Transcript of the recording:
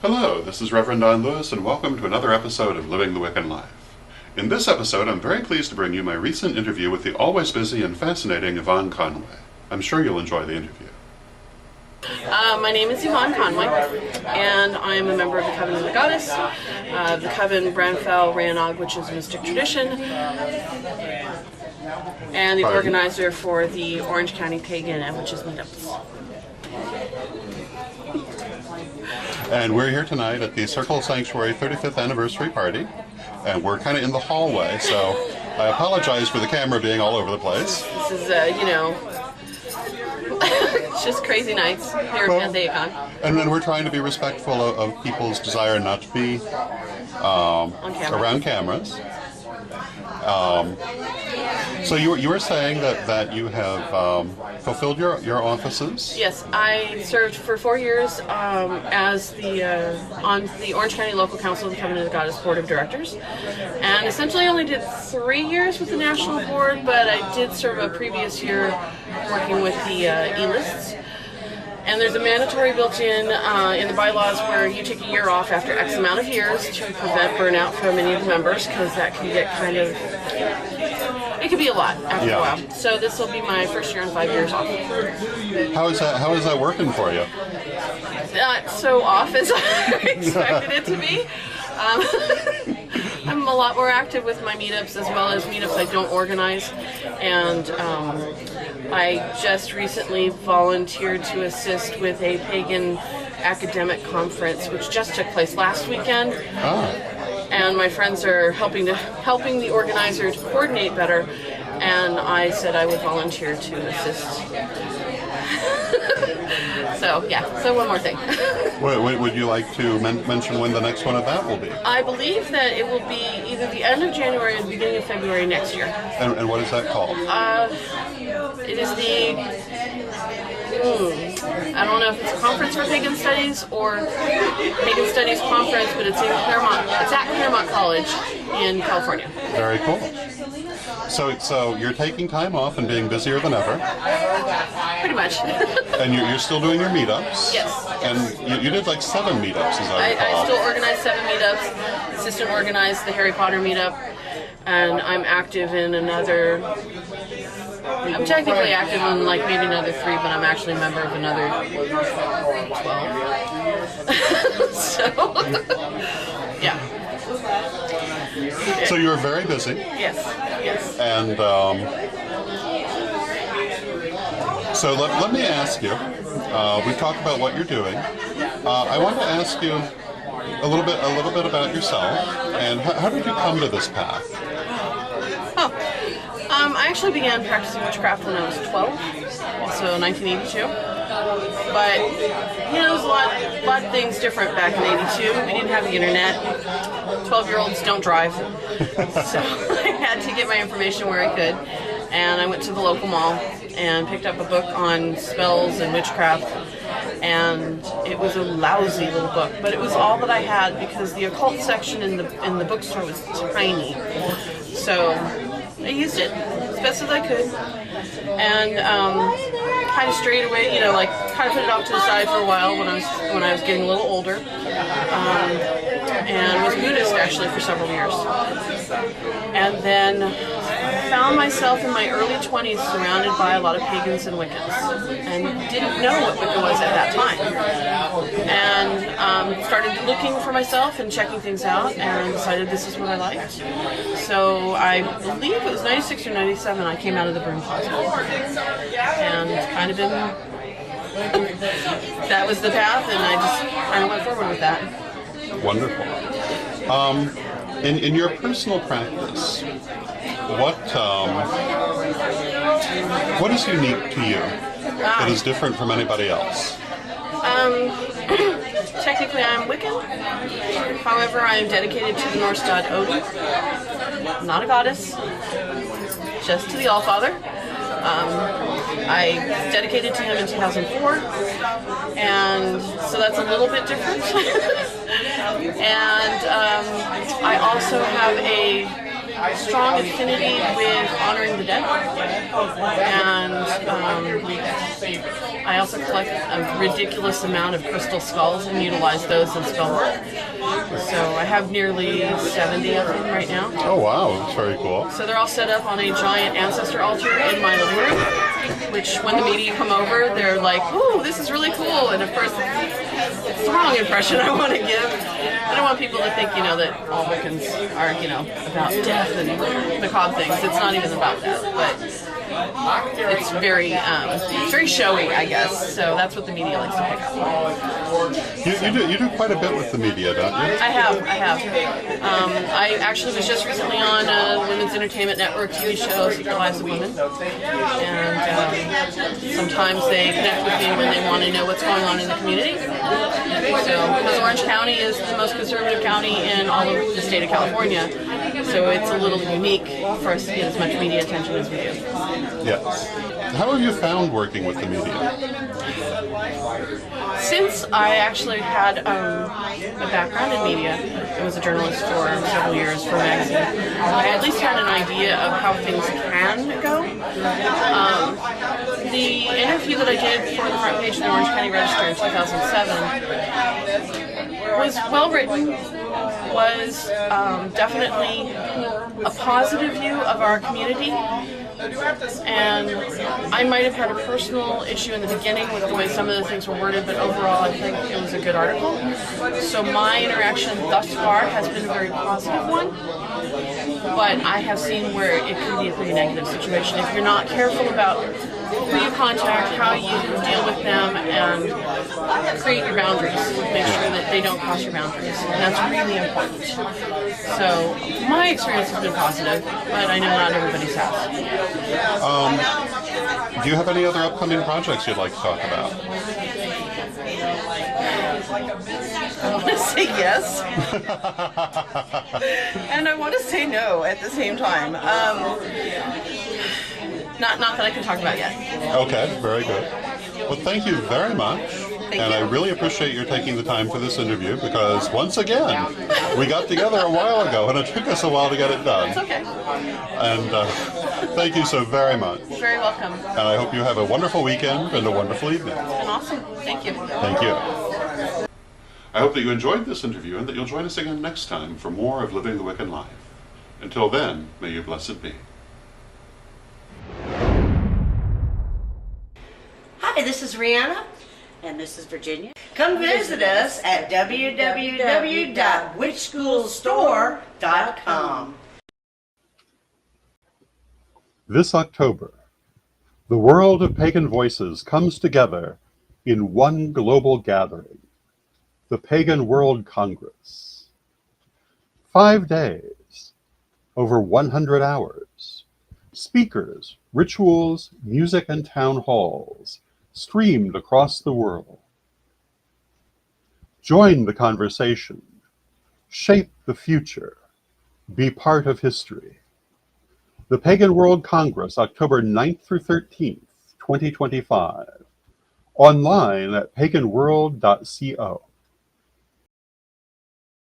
Hello, this is Reverend Don Lewis, and welcome to another episode of Living the Wiccan Life. In this episode, I'm very pleased to bring you my recent interview with the always busy and fascinating Yvonne Conway. I'm sure you'll enjoy the interview. My name is Yvonne Conway, and I am a member of the Coven of the Goddess, the Coven Branfell Ranog, which is a mystic tradition, and the organizer for the Orange County Pagan and Witches meetups. And we're here tonight at the Circle Sanctuary 35th anniversary party, and we're kind of in the hallway, so I apologize for the camera being all over the place. This is, it's just crazy nights here at Pandayacon. And then we're trying to be respectful of people's desire not to be around cameras. So you were saying that you have fulfilled your offices? Yes, I served for 4 years as on the Orange County Local Council of the Coven of the Goddess Board of Directors, and essentially only did 3 years with the National Board, but I did serve a previous year working with the E-lists. And there's a mandatory built-in in the bylaws where you take a year off after X amount of years to prevent burnout for many of the members, because that can get kind of, it could be a lot after a while. So this will be my first year in 5 years off. How is that working for you? Not so off as I expected it to be. I'm a lot more active with my meetups, as well as meetups I don't organize, and I just recently volunteered to assist with a pagan academic conference, which just took place last weekend. And my friends are helping the organizer to coordinate better, and I said I would volunteer to assist. So one more thing. Would you like to mention when the next one of that will be? I believe that it will be either the end of January or the beginning of February next year. And what is that called? It is the, I don't know if it's a Conference for Pagan Studies or Pagan Studies Conference, but it's at Claremont College in California. Very cool. So you're taking time off and being busier than ever. Pretty much. And you're still doing your meetups. Yes. And you did like 7 meetups, as I recall. I still organize 7 meetups. Assistant organized the Harry Potter meetup, and I'm active in another. I'm technically active in like maybe another 3, but I'm actually a member of another 12. So, yeah. So you're very busy. Yes. And so let me ask you. We've talked about what you're doing. I want to ask you a little bit about yourself, and how did you come to this path? I actually began practicing witchcraft when I was 12, so 1982. But, there's a lot of things different back in 82. We didn't have the internet. 12-year-olds don't drive. So I had to get my information where I could. And I went to the local mall and picked up a book on spells and witchcraft. And it was a lousy little book, but it was all that I had because the occult section in the bookstore was tiny. So I used it as best as I could, and kind of strayed away, kind of put it off to the side for a while when I was getting a little older, and was a Buddhist actually for several years, and then found myself in my early 20s surrounded by a lot of pagans and Wiccans, and didn't know what Wicca was at that time, and started looking for myself and checking things out, and decided this is what I liked. So I believe it was 96 or 97 I came out of the broom closet, and it's kind of been, that was the path, and I just kind of went forward with that. Wonderful. In your personal practice, what is unique to you that is different from anybody else? Technically I'm Wiccan. However, I am dedicated to the Norse god Odin. I'm not a goddess, just to the Allfather. I dedicated to him in 2004, and so that's a little bit different. And I also have a strong affinity with honoring the dead, and I also collect a ridiculous amount of crystal skulls and utilize those in spell work. So I have nearly 70 of them right now. Oh wow, that's very cool. So they're all set up on a giant ancestor altar in my living room, which when the media come over, they're like, ooh, this is really cool. And of course, it's the wrong impression I want to give. I don't want people to think, that all Wiccans are, about death and macabre things. It's not even about that, but it's very showy, I guess. So that's what the media likes to pick up. You do quite a bit with the media, don't you? I have. I actually was just recently on a Women's Entertainment Network TV show, Secret Lives of Women, and sometimes they connect with me when they want to know what's going on in the community. So, because Orange County is the most conservative county in all of the state of California, so it's a little unique for us to get as much media attention as we do. Yes. How have you found working with the media? Since I actually had a background in media, I was a journalist for several years for a magazine, I at least had an idea of how things can go. The interview that I did for the front page of the Orange County Register in 2007 was well written, was definitely a positive view of our community. And I might have had a personal issue in the beginning with the way some of the things were worded, but overall I think it was a good article. So my interaction thus far has been a very positive one, but I have seen where it can be a pretty negative situation if you're not careful about who you contact, how you deal with them, and create your boundaries. Make sure that they don't cross your boundaries. And that's really important. So my experience has been positive, but I know not everybody's has. Do you have any other upcoming projects you'd like to talk about? I want to say yes, and I want to say no at the same time. Not that I can talk about yet. Okay, very good. Well, thank you very much. And I really appreciate your taking the time for this interview because, once again, we got together a while ago and it took us a while to get it done. It's okay. And thank you so very much. You're very welcome. And I hope you have a wonderful weekend and a wonderful evening. It's been awesome. Thank you. Thank you. I hope that you enjoyed this interview and that you'll join us again next time for more of Living the Wiccan Life. Until then, may you blessed be. Hi, this is Rihanna. And this is Virginia. Come visit us at www.witchschoolstore.com. This October, the world of pagan voices comes together in one global gathering, the Pagan World Congress. 5 days, over 100 hours, speakers, rituals, music, and town halls streamed across the world. Join the conversation, shape the future, be part of history. The Pagan World Congress, October 9th through 13th, 2025. Online at paganworld.co.